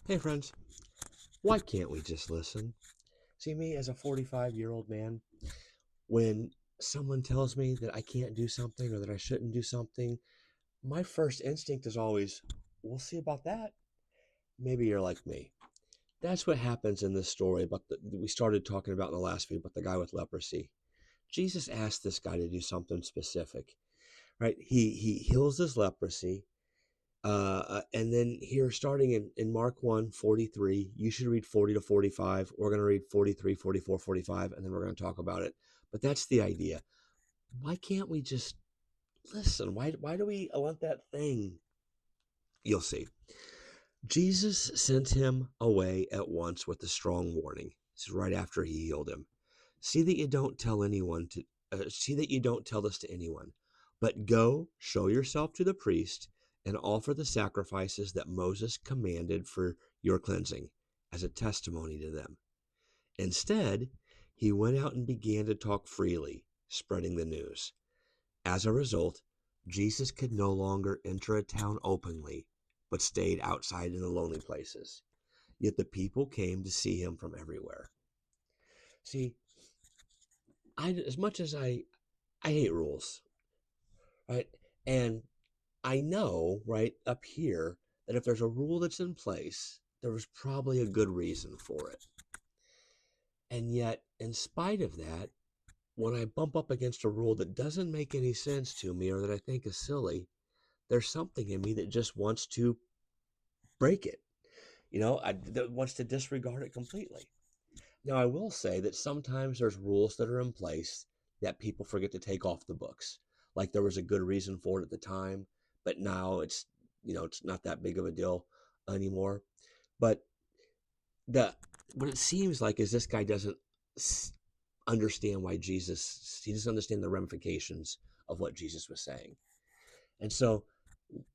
Hey, friends, why can't we just listen? See, me as a 45-year-old man, when someone tells me that I can't do something or that I shouldn't do something, my first instinct is always, we'll see about that. Maybe you're like me. That's what happens in this story about we started talking about in the last video about the guy with leprosy. Jesus asked this guy to do something specific, right? He heals his leprosy. And then here, starting in Mark 1:43, you should read 40 to 45. We're going to read 43, 44, 45, and then we're going to talk about it. But that's the idea. Why can't we just listen? Why do we want that thing? You'll see. Jesus sent him away at once with a strong warning. This is right after he healed him. See that you don't tell this to anyone, but go show yourself to the priest and offer the sacrifices that Moses commanded for your cleansing as a testimony to them. Instead, he went out and began to talk freely, spreading the news. As a result, Jesus could no longer enter a town openly, but stayed outside in the lonely places. Yet the people came to see him from everywhere. See, as much as I hate rules, right? And I know, right, up here, that if there's a rule that's in place, there was probably a good reason for it. And yet, in spite of that, when I bump up against a rule that doesn't make any sense to me or that I think is silly, there's something in me that just wants to break it, that wants to disregard it completely. Now, I will say that sometimes there's rules that are in place that people forget to take off the books. Like there was a good reason for it at the time, but now it's not that big of a deal anymore. But the what it seems like is this guy doesn't understand he doesn't understand the ramifications of what Jesus was saying. And so,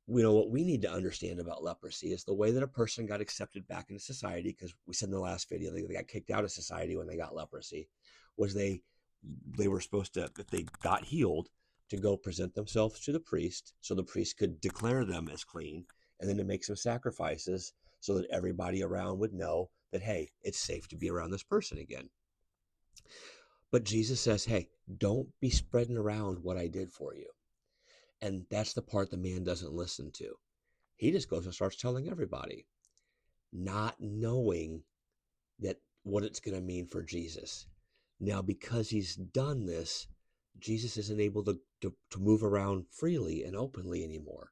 what we need to understand about leprosy is the way that a person got accepted back into society, because we said in the last video they got kicked out of society when they got leprosy, was they were supposed to, if they got healed, to go present themselves to the priest so the priest could declare them as clean, and then to make some sacrifices so that everybody around would know that, hey, it's safe to be around this person again. But Jesus says, hey, don't be spreading around what I did for you. And that's the part the man doesn't listen to. He just goes and starts telling everybody, not knowing that what it's going to mean for Jesus. Now, because he's done this, Jesus isn't able to move around freely and openly anymore.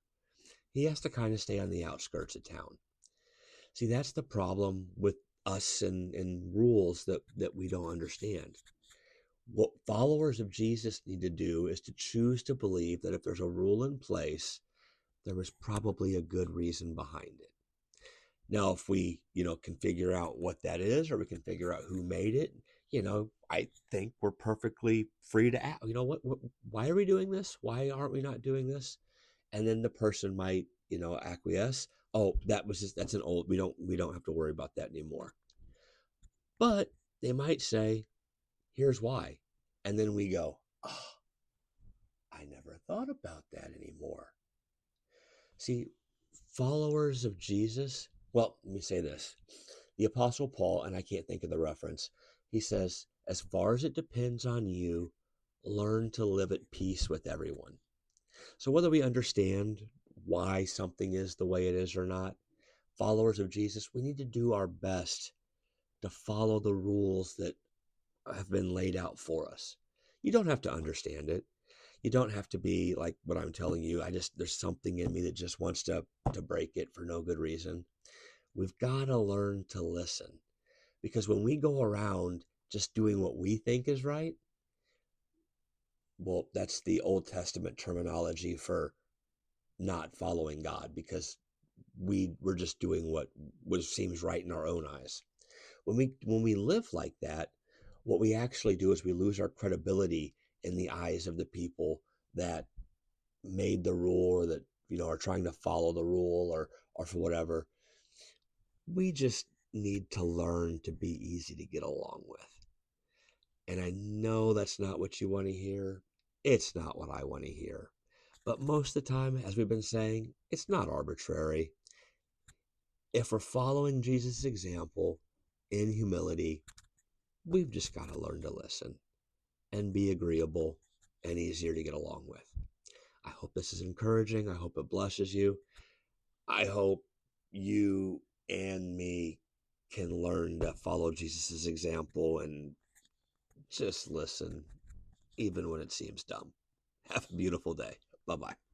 He has to kind of stay on the outskirts of town. See, that's the problem with us and rules that we don't understand. What followers of Jesus need to do is to choose to believe that if there's a rule in place, there was probably a good reason behind it. Now, if we, can figure out what that is, or we can figure out who made it, I think we're perfectly free to ask, why are we doing this? Why aren't we not doing this? And then the person might, acquiesce. Oh, that's an old, we don't have to worry about that anymore. But they might say, here's why. And then we go, oh, I never thought about that anymore. See, followers of Jesus, well, let me say this. The Apostle Paul, and I can't think of the reference, he says, as far as it depends on you, learn to live at peace with everyone. So whether we understand why something is the way it is or not, followers of Jesus, we need to do our best to follow the rules that have been laid out for us. You don't have to understand it. You don't have to be like what I'm telling you. There's something in me that just wants to break it for no good reason. We've got to learn to listen, because when we go around just doing what we think is right, well, that's the Old Testament terminology for not following God, because we're just doing what seems right in our own eyes. When we live like that, what we actually do is we lose our credibility in the eyes of the people that made the rule, or that are trying to follow the rule, or for whatever. We just need to learn to be easy to get along with. And I know that's not what you want to hear. It's not what I want to hear. But most of the time, as we've been saying, it's not arbitrary. if we're following Jesus' example in humility, we've just got to learn to listen and be agreeable and easier to get along with. I hope this is encouraging. I hope it blesses you. I hope you and me can learn to follow Jesus' example and just listen, even when it seems dumb. Have a beautiful day. Bye-bye.